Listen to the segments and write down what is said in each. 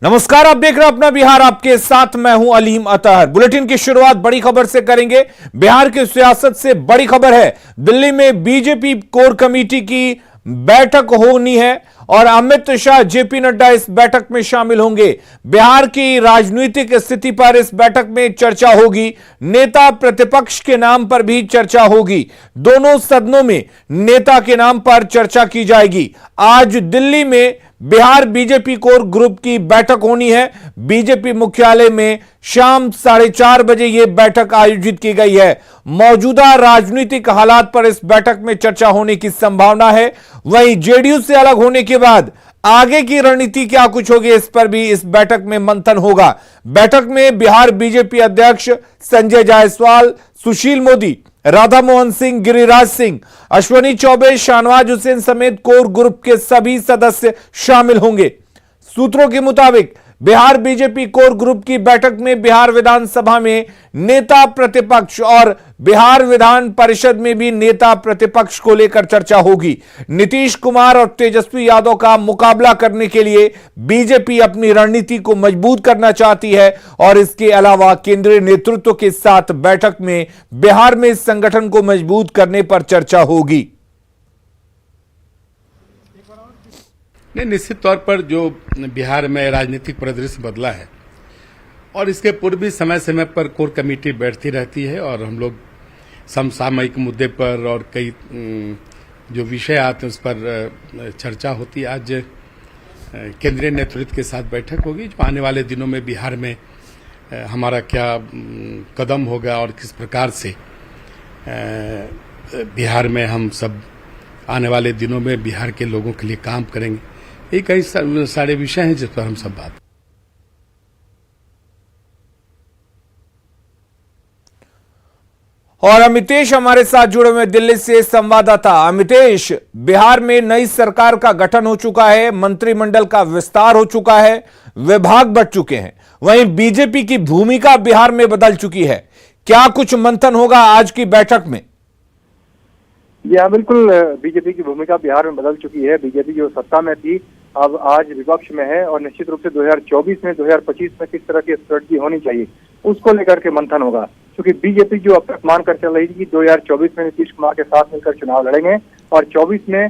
नमस्कार, आप देख रहे हैं अपना बिहार, आपके साथ मैं हूं अलीम अतहर। बुलेटिन की शुरुआत बड़ी खबर से करेंगे। बिहार की सियासत से बड़ी खबर है, दिल्ली में बीजेपी कोर कमेटी की बैठक होनी है और अमित शाह, जेपी नड्डा इस बैठक में शामिल होंगे। बिहार की राजनीतिक स्थिति पर इस बैठक में चर्चा होगी। नेता प्रतिपक्ष के नाम पर भी चर्चा होगी। दोनों सदनों में नेता के नाम पर चर्चा की जाएगी। आज दिल्ली में बिहार बीजेपी कोर ग्रुप की बैठक होनी है। बीजेपी मुख्यालय में शाम 4:30 बजे यह बैठक आयोजित की गई है। मौजूदा राजनीतिक हालात पर इस बैठक में चर्चा होने की संभावना है। वहीं जेडीयू से अलग होने के बाद आगे की रणनीति क्या कुछ होगी, इस पर भी इस बैठक में मंथन होगा। बैठक में बिहार बीजेपी अध्यक्ष संजय जायसवाल, सुशील मोदी, राधा मोहन सिंह, गिरिराज सिंह, अश्वनी चौबे, शाहनवाज हुसैन समेत कोर ग्रुप के सभी सदस्य शामिल होंगे। सूत्रों के मुताबिक बिहार बीजेपी कोर ग्रुप की बैठक में बिहार विधानसभा में नेता प्रतिपक्ष और बिहार विधान परिषद में भी नेता प्रतिपक्ष को लेकर चर्चा होगी। नीतीश कुमार और तेजस्वी यादव का मुकाबला करने के लिए बीजेपी अपनी रणनीति को मजबूत करना चाहती है और इसके अलावा केंद्रीय नेतृत्व के साथ बैठक में बिहार में इस संगठन को मजबूत करने पर चर्चा होगी। नहीं, निश्चित तौर पर जो बिहार में राजनीतिक परिदृश्य बदला है और इसके पूर्व भी समय समय पर कोर कमेटी बैठती रहती है और हम लोग समसामयिक मुद्दे पर और कई जो विषय आते हैं उस पर चर्चा होती है। आज केंद्रीय नेतृत्व के साथ बैठक होगी जो आने वाले दिनों में बिहार में हमारा क्या कदम होगा और किस प्रकार से बिहार में हम सब आने वाले दिनों में बिहार के लोगों के लिए काम करेंगे। ये कई सारे विषय हैं जिस पर हम सब बात। और अमितेश हमारे साथ जुड़े हुए दिल्ली से संवाददाता। अमितेश, बिहार में नई सरकार का गठन हो चुका है, मंत्रिमंडल का विस्तार हो चुका है, विभाग बढ़ चुके हैं, वहीं बीजेपी की भूमिका बिहार में बदल चुकी है। क्या कुछ मंथन होगा आज की बैठक में? जी हाँ, बिल्कुल। बीजेपी की भूमिका बिहार में बदल चुकी है। बीजेपी जो सत्ता में थी अब आज विपक्ष में है और निश्चित रूप से 2024 में 2025 में किस तरह की स्ट्रेटजी होनी चाहिए उसको लेकर के मंथन होगा। क्योंकि बीजेपी जो अब तक मानकर चल रही थी कि 2024 में नीतीश कुमार के साथ मिलकर चुनाव लड़ेंगे और 24 में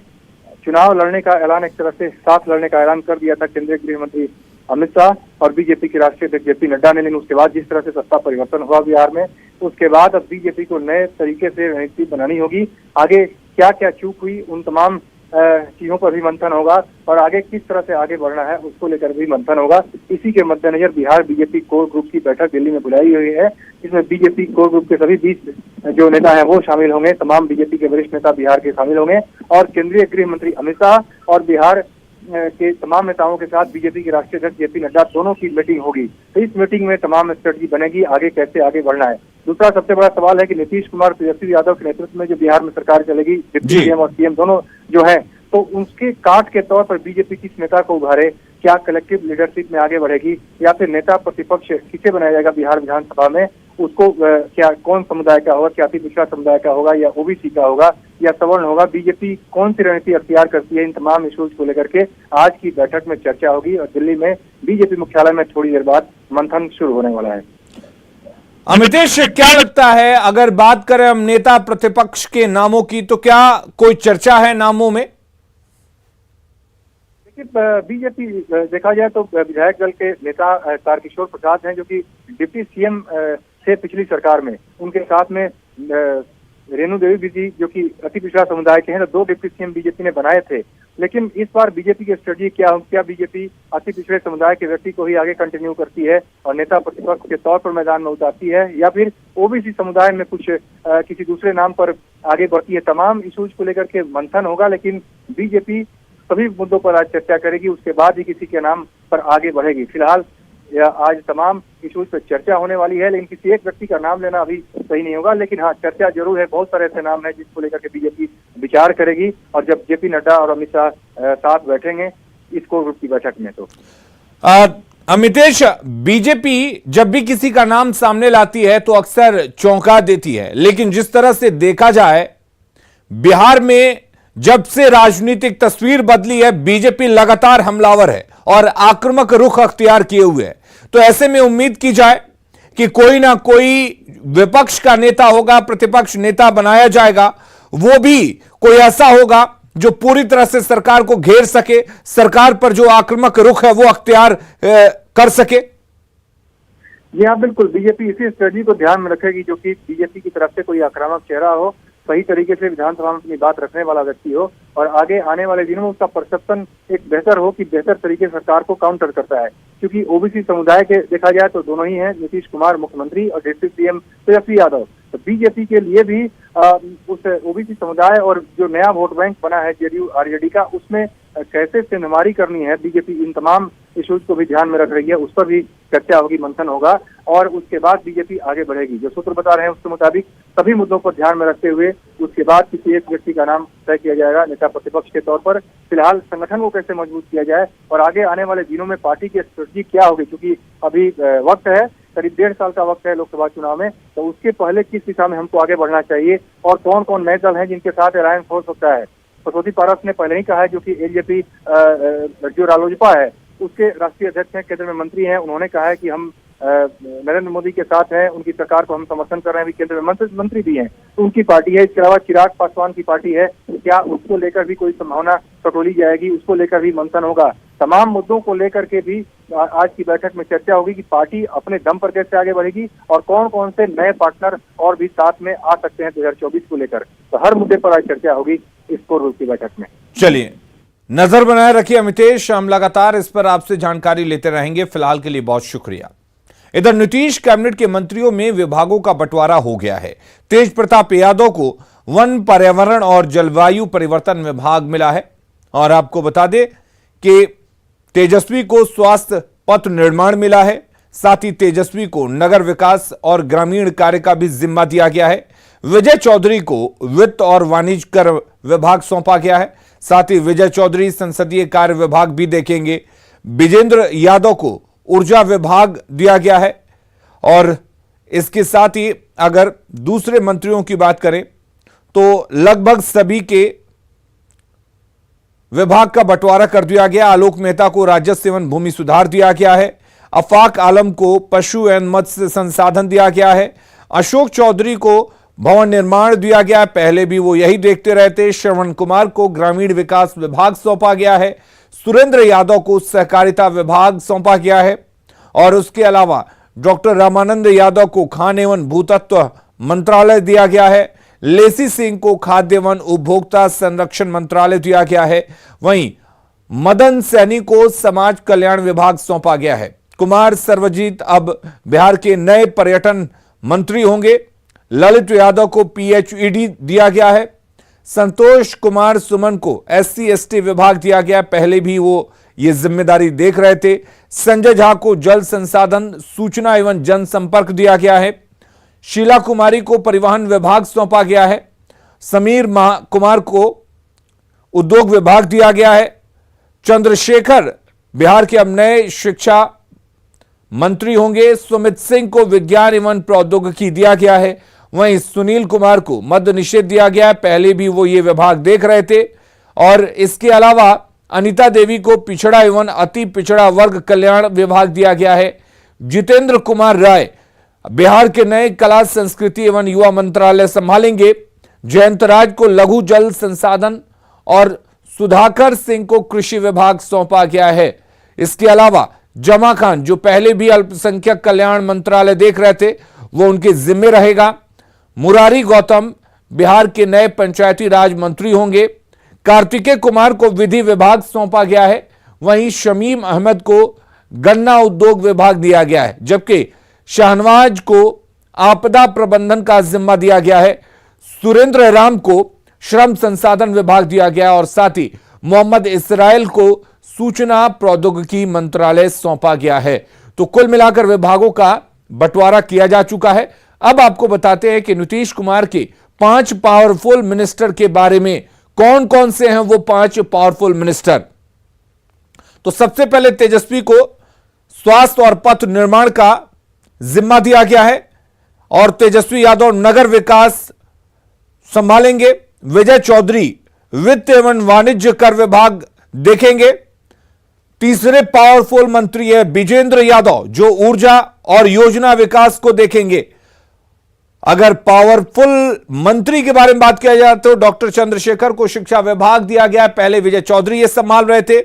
चुनाव लड़ने का ऐलान, एक तरह से साथ लड़ने का ऐलान कर दिया था केंद्रीय गृह मंत्री अमित शाह और बीजेपी के राष्ट्रीय अध्यक्ष जेपी नड्डा ने। लेकिन उसके बाद जिस तरह से सत्ता परिवर्तन हुआ बिहार में, उसके बाद अब बीजेपी को नए तरीके से रणनीति बनानी होगी। आगे क्या क्या चूक हुई उन तमाम चीजों पर भी मंथन होगा और आगे किस तरह से आगे बढ़ना है उसको लेकर भी मंथन होगा। इसी के मद्देनजर बिहार बीजेपी कोर ग्रुप की बैठक दिल्ली में बुलाई हुई है, जिसमें बीजेपी कोर ग्रुप के सभी 20 जो नेता हैं वो शामिल होंगे। तमाम बीजेपी के वरिष्ठ नेता बिहार के शामिल होंगे और केंद्रीय गृह मंत्री अमित शाह और बिहार के तमाम नेताओं के साथ बीजेपी के राष्ट्रीय अध्यक्ष जेपी नड्डा दोनों की मीटिंग होगी। तो इस मीटिंग में तमाम स्ट्रेटजी बनेगी, आगे कैसे आगे बढ़ना है। दूसरा सबसे बड़ा सवाल है कि नीतीश कुमार, तेजस्वी यादव के नेतृत्व में जो बिहार में सरकार चलेगी, डिप्टी सीएम और सीएम दोनों जो है, तो उसके काट के तौर पर बीजेपी किस नेता को उभारे, क्या कलेक्टिव लीडरशिप में आगे बढ़ेगी या फिर नेता प्रतिपक्ष किसे बनाया जाएगा बिहार विधानसभा में, उसको क्या कौन समुदाय का होगा, क्या अति पिछड़ा समुदाय का होगा या ओबीसी का होगा या सवर्ण होगा, बीजेपी कौन सी रणनीति अख्तियार करती है, इन तमाम इश्यूज को लेकर के आज की बैठक में चर्चा होगी और दिल्ली में बीजेपी मुख्यालय में थोड़ी देर बाद मंथन शुरू होने वाला है। अमितेश, क्या लगता है, अगर बात करें हम नेता प्रतिपक्ष के नामों की, तो क्या कोई चर्चा है नामों में? बीजेपी देखा जाए तो विधायक दल के नेता तारकिशोर प्रसाद हैं जो कि डिप्टी सीएम से पिछली सरकार में, उनके साथ में रेणु देवी जी जो कि अति पिछड़ा समुदाय के हैं, तो 2 डिप्टी सीएम बीजेपी ने बनाए थे। लेकिन इस बार बीजेपी की स्ट्रेटजी क्या बीजेपी अति पिछड़े समुदाय के व्यक्ति को ही आगे कंटिन्यू करती है और नेता प्रतिपक्ष के तौर पर मैदान में उतारती है या फिर ओबीसी समुदाय में कुछ किसी दूसरे नाम पर आगे बढ़ती है। तमाम इश्यूज को लेकर के मंथन होगा, लेकिन बीजेपी सभी मुद्दों पर आज चर्चा करेगी, उसके बाद ही किसी के नाम पर आगे बढ़ेगी। फिलहाल आज तमाम इश्यूज पर चर्चा होने वाली है, लेकिन किसी एक व्यक्ति का नाम लेना अभी सही नहीं होगा। लेकिन हाँ, चर्चा जरूर है, बहुत सारे ऐसे नाम हैं जिसको लेकर के बीजेपी विचार करेगी और जब जेपी नड्डा और अमित शाह साथ बैठेंगे इस कोर ग्रुप की बैठक में। तो अमितेश, बीजेपी जब भी किसी का नाम सामने लाती है तो अक्सर चौंका देती है, लेकिन जिस तरह से देखा जाए बिहार में जब से राजनीतिक तस्वीर बदली है, बीजेपी लगातार हमलावर है और आक्रामक रुख अख्तियार किए हुए है। तो ऐसे में उम्मीद की जाए कि कोई ना कोई विपक्ष का नेता होगा, प्रतिपक्ष नेता बनाया जाएगा, वो भी कोई ऐसा होगा जो पूरी तरह से सरकार को घेर सके, सरकार पर जो आक्रामक रुख है वो अख्तियार कर सके। जी हाँ, बिल्कुल। बीजेपी इसी स्ट्रेटजी को ध्यान में रखेगी जो कि बीजेपी की तरफ से कोई आक्रामक चेहरा हो, सही तरीके से विधानसभा में अपनी बात रखने वाला व्यक्ति हो और आगे आने वाले दिनों में उसका परसेप्शन एक बेहतर हो कि बेहतर तरीके से सरकार को काउंटर करता है। क्योंकि ओबीसी समुदाय के देखा जाए तो दोनों ही हैं, नीतीश कुमार मुख्यमंत्री और डिप्टी सीएम तेजस्वी यादव। तो बीजेपी के लिए भी उस ओबीसी समुदाय और जो नया वोट बैंक बना है जेडीयू आरजेडी का, उसमें कैसे सिंधमारी करनी है, बीजेपी इन तमाम इश्यूज को भी ध्यान में रख रही है। उस पर भी चर्चा होगी, मंथन होगा और उसके बाद बीजेपी आगे बढ़ेगी। जो सूत्र बता रहे हैं उसके मुताबिक सभी मुद्दों पर ध्यान में रखते हुए उसके बाद किसी एक व्यक्ति का नाम तय किया जाएगा नेता प्रतिपक्ष के तौर पर। फिलहाल संगठन को कैसे मजबूत किया जाए और आगे आने वाले दिनों में पार्टी की स्ट्रेटजी क्या होगी, क्योंकि अभी वक्त है, करीब 1.5 साल का वक्त है लोकसभा चुनाव में, तो उसके पहले किस दिशा में हमको आगे बढ़ना चाहिए और कौन कौन नए दल हैं जिनके साथ अलायंस हो सकता है। प्रसूति पारस ने पहले ही कहा है, जो कि एलजेपी जो रालोजपा है उसके राष्ट्रीय अध्यक्ष हैं, केंद्र में मंत्री हैं, उन्होंने कहा है कि हम नरेंद्र मोदी के साथ हैं, उनकी सरकार को हम समर्थन कर रहे हैं, भी केंद्र में मंत्री भी हैं, तो उनकी पार्टी है। इसके अलावा चिराग पासवान की पार्टी है, क्या उसको लेकर भी कोई संभावना टटोली जाएगी, उसको लेकर भी मंथन होगा। तमाम मुद्दों को लेकर के भी आज की बैठक में चर्चा होगी कि पार्टी अपने दम पर कैसे आगे बढ़ेगी और कौन कौन से नए पार्टनर और भी साथ में आ सकते हैं 2024 को लेकर। तो हर मुद्दे पर आज चर्चा होगी इस पूर्व की बैठक में। चलिए, नजर बनाए रखिए अमितेश, हम लगातार इस पर आपसे जानकारी लेते रहेंगे। फिलहाल के लिए बहुत शुक्रिया। इधर नीतीश कैबिनेट के मंत्रियों में विभागों का बंटवारा हो गया है। तेज प्रताप यादव को वन, पर्यावरण और जलवायु परिवर्तन विभाग मिला है और आपको बता दें कि तेजस्वी को स्वास्थ्य पथ निर्माण मिला है। साथ ही तेजस्वी को नगर विकास और ग्रामीण कार्य का भी जिम्मा दिया गया है। विजय चौधरी को वित्त और वाणिज्य कर विभाग सौंपा गया है। साथ ही विजय चौधरी संसदीय कार्य विभाग भी देखेंगे। विजेंद्र यादव को ऊर्जा विभाग दिया गया है और इसके साथ ही अगर दूसरे मंत्रियों की बात करें तो लगभग सभी के विभाग का बंटवारा कर दिया गया। आलोक मेहता को राजस्व एवं भूमि सुधार दिया गया है। अफाक आलम को पशु एवं मत्स्य संसाधन दिया गया है। अशोक चौधरी को भवन निर्माण दिया गया है, पहले भी वो यही देखते रहते। श्रवण कुमार को ग्रामीण विकास विभाग सौंपा गया है। सुरेंद्र यादव को सहकारिता विभाग सौंपा गया है और उसके अलावा डॉक्टर रामानंद यादव को खान एवं भूतत्व मंत्रालय दिया गया है। लेसी सिंह को खाद्य एवं उपभोक्ता संरक्षण मंत्रालय दिया गया है। वहीं मदन सैनी को समाज कल्याण विभाग सौंपा गया है। कुमार सर्वजीत अब बिहार के नए पर्यटन मंत्री होंगे। ललित यादव को पीएचईडी दिया गया है। संतोष कुमार सुमन को SC/ST विभाग दिया गया, पहले भी वो ये जिम्मेदारी देख रहे थे। संजय झा को जल संसाधन, सूचना एवं जनसंपर्क दिया गया है। शीला कुमारी को परिवहन विभाग सौंपा गया है। समीर कुमार को उद्योग विभाग दिया गया है। चंद्रशेखर बिहार के अब नए शिक्षा मंत्री होंगे। सुमित सिंह को विज्ञान एवं प्रौद्योगिकी दिया गया है। वहीं सुनील कुमार को मद्य निषेध दिया गया है, पहले भी वो ये विभाग देख रहे थे। और इसके अलावा अनिता देवी को पिछड़ा एवं अति पिछड़ा वर्ग कल्याण विभाग दिया गया है। जितेंद्र कुमार राय बिहार के नए कला संस्कृति एवं युवा मंत्रालय संभालेंगे। जयंत राज को लघु जल संसाधन और सुधाकर सिंह को कृषि विभाग सौंपा गया है। इसके अलावा जमा खान जो पहले भी अल्पसंख्यक कल्याण मंत्रालय देख रहे थे वो उनके जिम्मे रहेगा। मुरारी गौतम बिहार के नए पंचायती राज मंत्री होंगे। कार्तिकेय कुमार को विधि विभाग सौंपा गया है। वहीं शमीम अहमद को गन्ना उद्योग विभाग दिया गया है, जबकि शाहनवाज को आपदा प्रबंधन का जिम्मा दिया गया है। सुरेंद्र राम को श्रम संसाधन विभाग दिया गया और साथ ही मोहम्मद इसराइल को सूचना प्रौद्योगिकी मंत्रालय सौंपा गया है। तो कुल मिलाकर विभागों का बंटवारा किया जा चुका है। अब आपको बताते हैं कि नीतीश कुमार के 5 पावरफुल मिनिस्टर के बारे में कौन कौन से हैं वो 5 पावरफुल मिनिस्टर। तो सबसे पहले तेजस्वी को स्वास्थ्य और पथ निर्माण का जिम्मा दिया गया है और तेजस्वी यादव नगर विकास संभालेंगे। विजय चौधरी वित्त एवं वाणिज्य कर विभाग देखेंगे। तीसरे पावरफुल मंत्री है विजेंद्र यादव, जो ऊर्जा और योजना विकास को देखेंगे। अगर पावरफुल मंत्री के बारे में बात किया जाए तो डॉक्टर चंद्रशेखर को शिक्षा विभाग दिया गया है। पहले विजय चौधरी ये संभाल रहे थे।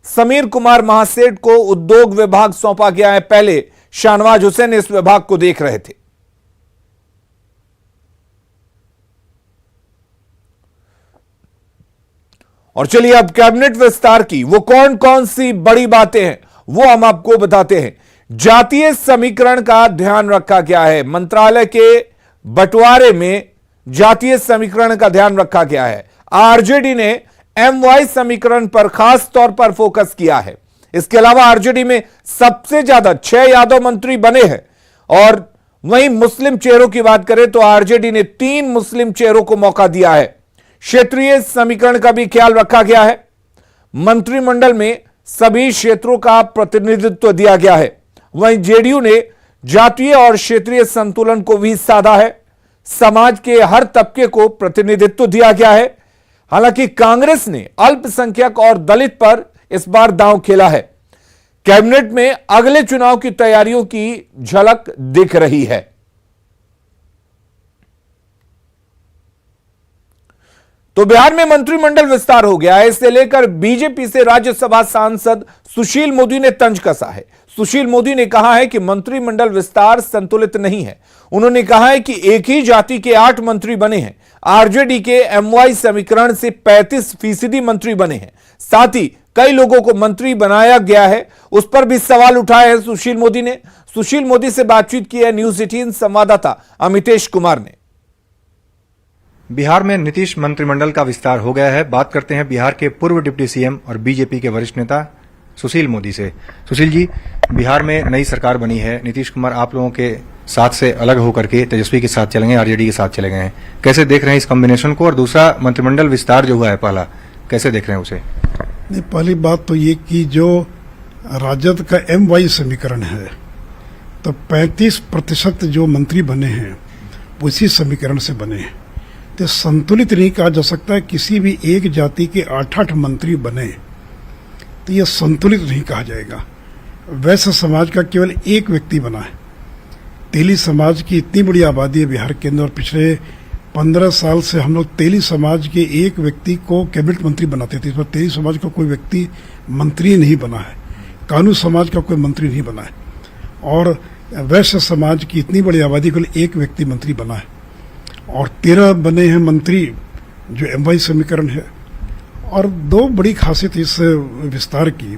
समीर कुमार महासेठ को उद्योग विभाग सौंपा गया है। पहले शाहनवाज हुसैन इस विभाग को देख रहे थे। और चलिए अब कैबिनेट विस्तार की वो कौन कौन सी बड़ी बातें हैं वो हम आपको बताते हैं। जातीय समीकरण का ध्यान रखा गया है। मंत्रालय के बंटवारे में जातीय समीकरण का ध्यान रखा गया है। आरजेडी ने एमवाई समीकरण पर खास तौर पर फोकस किया है। इसके अलावा आरजेडी में सबसे ज्यादा 6 यादव मंत्री बने हैं। और वहीं मुस्लिम चेहरों की बात करें तो आरजेडी ने 3 मुस्लिम चेहरों को मौका दिया है। क्षेत्रीय समीकरण का भी ख्याल रखा गया है। मंत्रिमंडल में सभी क्षेत्रों का प्रतिनिधित्व दिया गया है। वहीं जेडीयू ने जातीय और क्षेत्रीय संतुलन को भी साधा है। समाज के हर तबके को प्रतिनिधित्व दिया गया है। हालांकि कांग्रेस ने अल्पसंख्यक और दलित पर इस बार दांव खेला है। कैबिनेट में अगले चुनाव की तैयारियों की झलक दिख रही है। तो बिहार में मंत्रिमंडल विस्तार हो गया है। इसे लेकर बीजेपी से राज्यसभा सांसद सुशील मोदी ने तंज कसा है। सुशील मोदी ने कहा है कि मंत्रिमंडल विस्तार संतुलित नहीं है। उन्होंने कहा है कि एक ही जाति के 8 मंत्री बने हैं। आरजेडी के एमवाई समीकरण से 35% मंत्री बने हैं। साथ ही कई लोगों को मंत्री बनाया गया है, उस पर भी सवाल उठाए हैं सुशील मोदी ने। सुशील मोदी से बातचीत की है न्यूज 18 संवाददाता अमितेश कुमार ने। बिहार में नीतीश मंत्रिमंडल का विस्तार हो गया है। बात करते हैं बिहार के पूर्व डिप्टी सीएम और बीजेपी के वरिष्ठ नेता सुशील मोदी से। सुशील जी, बिहार में नई सरकार बनी है। नीतीश कुमार आप लोगों के साथ से अलग होकर के तेजस्वी के साथ चलेंगे, आरजेडी के साथ चले गए हैं। कैसे देख रहे हैं इस कॉम्बिनेशन को? और दूसरा, मंत्रिमंडल विस्तार जो हुआ है पहला, कैसे देख रहे हैं उसे? नहीं, पहली बात तो ये कि जो राजद का एमवाई समीकरण है तो 35% जो मंत्री बने हैं उसी समीकरण से बने हैं। तो संतुलित नहीं कहा जा सकता है। किसी भी एक जाति के 8-8 मंत्री बने तो यह संतुलित नहीं कहा जाएगा। वैश्य समाज का केवल एक व्यक्ति बना है। तेली समाज की इतनी बड़ी आबादी है बिहार के अंदर, और पिछले 15 साल से हम लोग तेली समाज के एक व्यक्ति को कैबिनेट मंत्री बनाते थे। इस पर तेली समाज का कोई व्यक्ति मंत्री नहीं बना है। कानू समाज का कोई मंत्री नहीं बना है। और वैश्य समाज की इतनी बड़ी आबादी को एक व्यक्ति मंत्री बना है। और 13 बने हैं मंत्री, जो एमवाई समीकरण है। और 2 बड़ी खासियत इस विस्तार की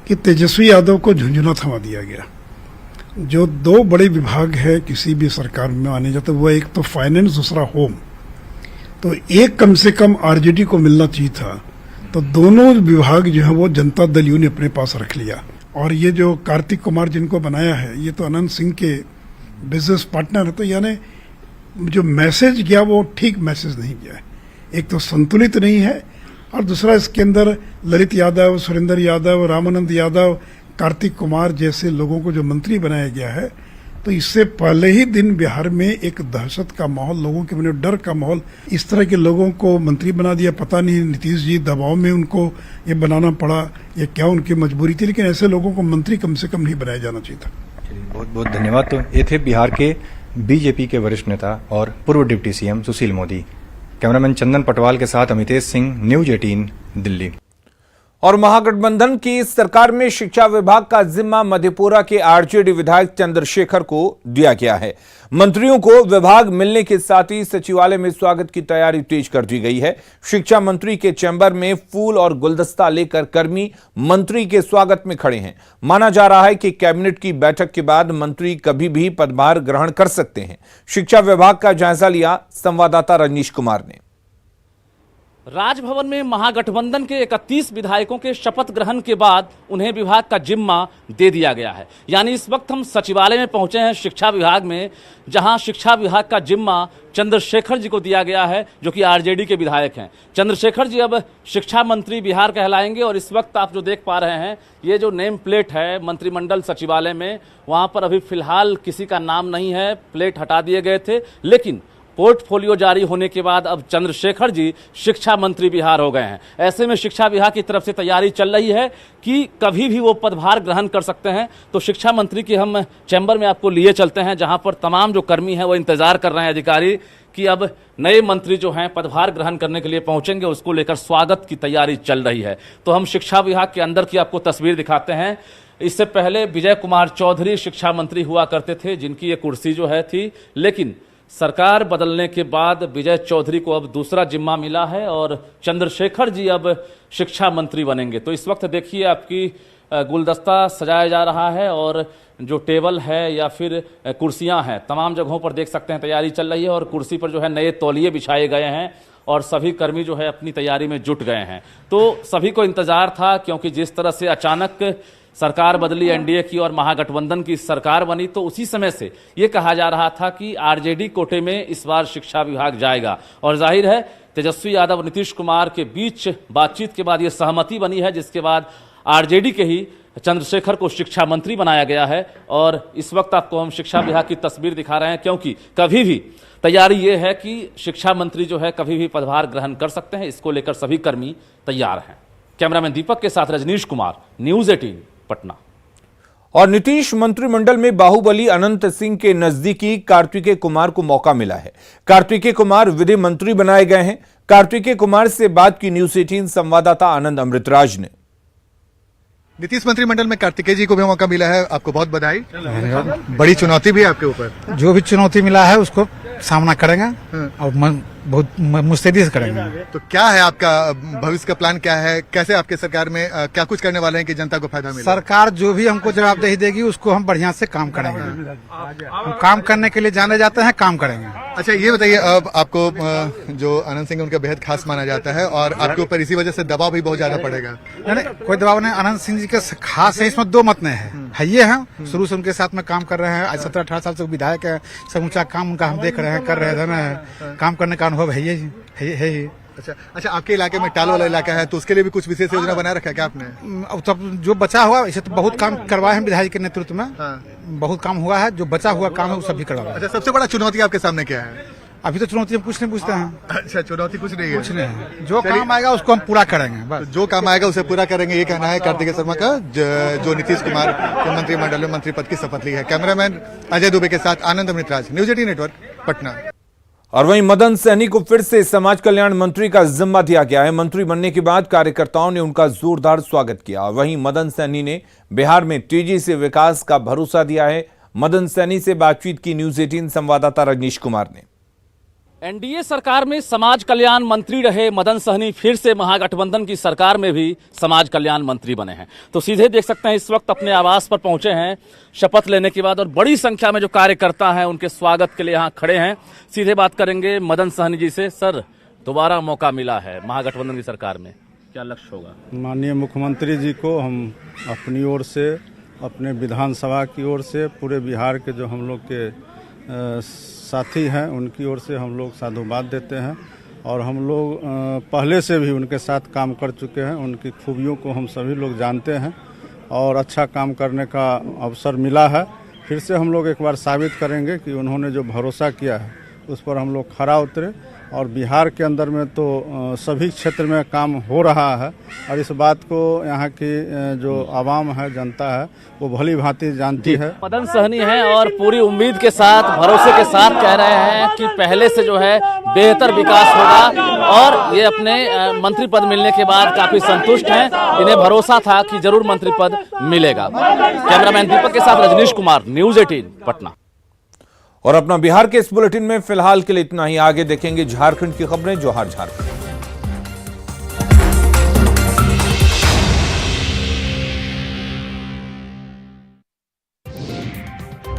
कि तेजस्वी यादव को झुंझुना थमा दिया गया। जो 2 बड़े विभाग है किसी भी सरकार में माने जाते, वो एक तो फाइनेंस, दूसरा होम। तो एक कम से कम आरजेडी को मिलना चाहिए था। तो दोनों विभाग जो है वो जनता दल यू ने अपने पास रख लिया। और ये जो कार्तिक कुमार जिनको बनाया है, ये तो अनंत सिंह के बिजनेस पार्टनर है। तो यानी जो मैसेज गया वो ठीक मैसेज नहीं गया है। एक तो संतुलित नहीं है, और दूसरा इसके अंदर ललित यादव, सुरेंद्र यादव, रामानंद यादव, कार्तिक कुमार जैसे लोगों को जो मंत्री बनाया गया है, तो इससे पहले ही दिन बिहार में एक दहशत का माहौल, लोगों के मन डर का माहौल, इस तरह के लोगों को मंत्री बना दिया। पता नहीं नीतीश जी दबाव में उनको ये बनाना पड़ा या क्या उनकी मजबूरी थी, लेकिन ऐसे लोगों को मंत्री कम से कम नहीं बनाया जाना चाहिए था। बहुत बहुत धन्यवाद। तो ये थे बिहार के बीजेपी के वरिष्ठ नेता और पूर्व deputy CM Sushil Modi. Cameraman चंदन पटवाल के साथ अमितेश सिंह, न्यूज 18 दिल्ली। और महागठबंधन की सरकार में शिक्षा विभाग का जिम्मा मधेपुरा के आरजेडी विधायक चंद्रशेखर को दिया गया है। मंत्रियों को विभाग मिलने के साथ ही सचिवालय में स्वागत की तैयारी तेज कर दी गई है। शिक्षा मंत्री के चैम्बर में फूल और गुलदस्ता लेकर कर्मी मंत्री के स्वागत में खड़े हैं। माना जा रहा है कि कैबिनेट की बैठक के बाद मंत्री कभी भी पदभार ग्रहण कर सकते हैं। शिक्षा विभाग का जायजा लिया संवाददाता रजनीश कुमार ने। राजभवन में महागठबंधन के 31 विधायकों के शपथ ग्रहण के बाद उन्हें विभाग का जिम्मा दे दिया गया है। यानी इस वक्त हम सचिवालय में पहुंचे हैं, शिक्षा विभाग में, जहां शिक्षा विभाग का जिम्मा चंद्रशेखर जी को दिया गया है, जो कि आरजेडी के विधायक हैं। चंद्रशेखर जी अब शिक्षा मंत्री बिहार कहलाएंगे। और इस वक्त आप जो देख पा रहे हैं, ये जो नेम प्लेट है मंत्रिमंडल सचिवालय में, वहां पर अभी फिलहाल किसी का नाम नहीं है, प्लेट हटा दिए गए थे। लेकिन पोर्टफोलियो जारी होने के बाद अब चंद्रशेखर जी शिक्षा मंत्री बिहार हो गए हैं। ऐसे में शिक्षा विभाग की तरफ से तैयारी चल रही है कि कभी भी वो पदभार ग्रहण कर सकते हैं। तो शिक्षा मंत्री की हम चैम्बर में आपको लिए चलते हैं, जहां पर तमाम जो कर्मी हैं वो इंतजार कर रहे हैं अधिकारी कि अब नए मंत्री जो हैं पदभार ग्रहण करने के लिए पहुंचेंगे, उसको लेकर स्वागत की तैयारी चल रही है। तो हम शिक्षा विभाग के अंदर की आपको तस्वीर दिखाते हैं। इससे पहले विजय कुमार चौधरी शिक्षा मंत्री हुआ करते थे, जिनकी ये कुर्सी जो है थी, लेकिन सरकार बदलने के बाद विजय चौधरी को अब दूसरा जिम्मा मिला है और चंद्रशेखर जी अब शिक्षा मंत्री बनेंगे। तो इस वक्त देखिए आपकी गुलदस्ता सजाया जा रहा है और जो टेबल है या फिर कुर्सियां हैं, तमाम जगहों पर देख सकते हैं तैयारी चल रही है और कुर्सी पर जो है नए तौलिए बिछाए गए हैं और सभी कर्मी जो है अपनी तैयारी में जुट गए हैं। तो सभी को इंतजार था, क्योंकि जिस तरह से अचानक सरकार बदली एनडीए की और महागठबंधन की सरकार बनी, तो उसी समय से ये कहा जा रहा था कि आरजेडी कोटे में इस बार शिक्षा विभाग जाएगा। और जाहिर है तेजस्वी यादव और नीतीश कुमार के बीच बातचीत के बाद ये सहमति बनी है, जिसके बाद आरजेडी के ही चंद्रशेखर को शिक्षा मंत्री बनाया गया है। और इस वक्त आपको हम शिक्षा विभाग की तस्वीर दिखा रहे हैं, क्योंकि कभी भी तैयारी ये है कि शिक्षा मंत्री जो है कभी भी पदभार ग्रहण कर सकते हैं। इसको लेकर सभी कर्मी तैयार हैं। कैमरामैन दीपक के साथ रजनीश कुमार, न्यूज़ 18 पटना। और नीतीश मंत्रिमंडल में बाहुबली अनंत सिंह के नजदीकी कार्तिकेय कुमार को मौका मिला है। कार्तिकेय कुमार विधि मंत्री बनाए गए हैं। कार्तिकेय कुमार से बात की न्यूज़ 18 संवाददाता आनंद अमृतराज ने। नीतीश मंत्रिमंडल में कार्तिकेय जी को भी मौका मिला है, आपको बहुत बधाई। बड़ी चुनौती भी है आपके ऊपर। जो भी चुनौती मिला है उसको सामना करेंगे और बहुत मुस्तैदी से करेंगे। तो क्या है आपका भविष्य का प्लान, क्या है, कैसे आपके सरकार में क्या कुछ करने वाले हैं कि जनता को फायदा मिले? सरकार जो भी हमको जवाबदेही देगी उसको हम बढ़िया से काम करेंगे। हम काम करने के लिए जाने जाते हैं, काम करेंगे। अच्छा ये बताइए, अब आपको जो अनंत सिंह उनका बेहद खास माना जाता है और आपके ऊपर इसी वजह से दबाव भी बहुत ज्यादा पड़ेगा। नहीं, कोई दबाव नहीं। अनंत सिंह जी के खास है, इसमें दो मत नहीं है। ये है शुरू से उनके साथ में काम कर रहे हैं। आज 17-18 साल से विधायक है। समूचा काम उनका हम देख रहे हैं, कर रहे हैं। काम करने का अनुभव है ही। अच्छा आपके इलाके में टाल वाला इलाका है, तो उसके लिए भी कुछ विशेष योजना बना रखा है क्या आपने? अब तब जो बचा हुआ इसे तो बहुत काम करवाए हैं विधायक के नेतृत्व में। बहुत काम हुआ है, जो बचा हुआ काम है वो सब भी करवा। अच्छा सबसे बड़ा चुनौती आपके सामने क्या है? अभी तो चुनौती हम कुछ नहीं पूछते हैं। अच्छा चुनौती कुछ नहीं है? कुछ नहीं, जो काम आएगा उसको हम पूरा करेंगे बस। जो काम आएगा उसे पूरा करेंगे, ये कहना है कार्तिकेय शर्मा का, जो नीतीश कुमार के मंत्रिमंडल में मंत्री पद की शपथ ली है। कैमरामैन अजय दुबे के साथ आनंद अमृतराज, न्यूज़ 18 नेटवर्क, पटना। और वहीं मदन सहनी को फिर से समाज कल्याण मंत्री का जिम्मा दिया गया है। मंत्री बनने के बाद कार्यकर्ताओं ने उनका जोरदार स्वागत किया। वहीं मदन सहनी ने बिहार में तेजी से विकास का भरोसा दिया है। मदन सहनी से बातचीत की न्यूज़ 18 संवाददाता रजनीश कुमार ने। एनडीए सरकार में समाज कल्याण मंत्री रहे मदन सहनी फिर से महागठबंधन की सरकार में भी समाज कल्याण मंत्री बने हैं। तो सीधे देख सकते हैं इस वक्त अपने आवास पर पहुंचे हैं शपथ लेने के बाद, और बड़ी संख्या में जो कार्यकर्ता हैं उनके स्वागत के लिए यहाँ खड़े हैं। सीधे बात करेंगे मदन सहनी जी से। सर, दोबारा मौका मिला है महागठबंधन की सरकार में, क्या लक्ष्य होगा? माननीय मुख्यमंत्री जी को हम अपनी ओर से, अपने विधानसभा की ओर से, पूरे बिहार के जो हम लोग के साथी हैं उनकी ओर से हम लोग साधुवाद देते हैं। और हम लोग पहले से भी उनके साथ काम कर चुके हैं। उनकी खूबियों को हम सभी लोग जानते हैं और अच्छा काम करने का अवसर मिला है। फिर से हम लोग एक बार साबित करेंगे कि उन्होंने जो भरोसा किया है उस पर हम लोग खरा उतरे। और बिहार के अंदर में तो सभी क्षेत्र में काम हो रहा है और इस बात को यहाँ की जो आवाम है, जनता है, वो भली भांति जानती है। मदन सहनी हैं और पूरी उम्मीद के साथ, भरोसे के साथ कह रहे हैं कि पहले से जो है बेहतर विकास होगा और ये अपने मंत्री पद मिलने के बाद काफी संतुष्ट हैं। इन्हें भरोसा था कि जरूर मंत्री पद मिलेगा। कैमरामैन दीपक के साथ रजनीश कुमार, न्यूज़ 18 पटना। और अपना बिहार के इस बुलेटिन में फिलहाल के लिए इतना ही। आगे देखेंगे झारखंड की खबरें। जोहार झारखंड।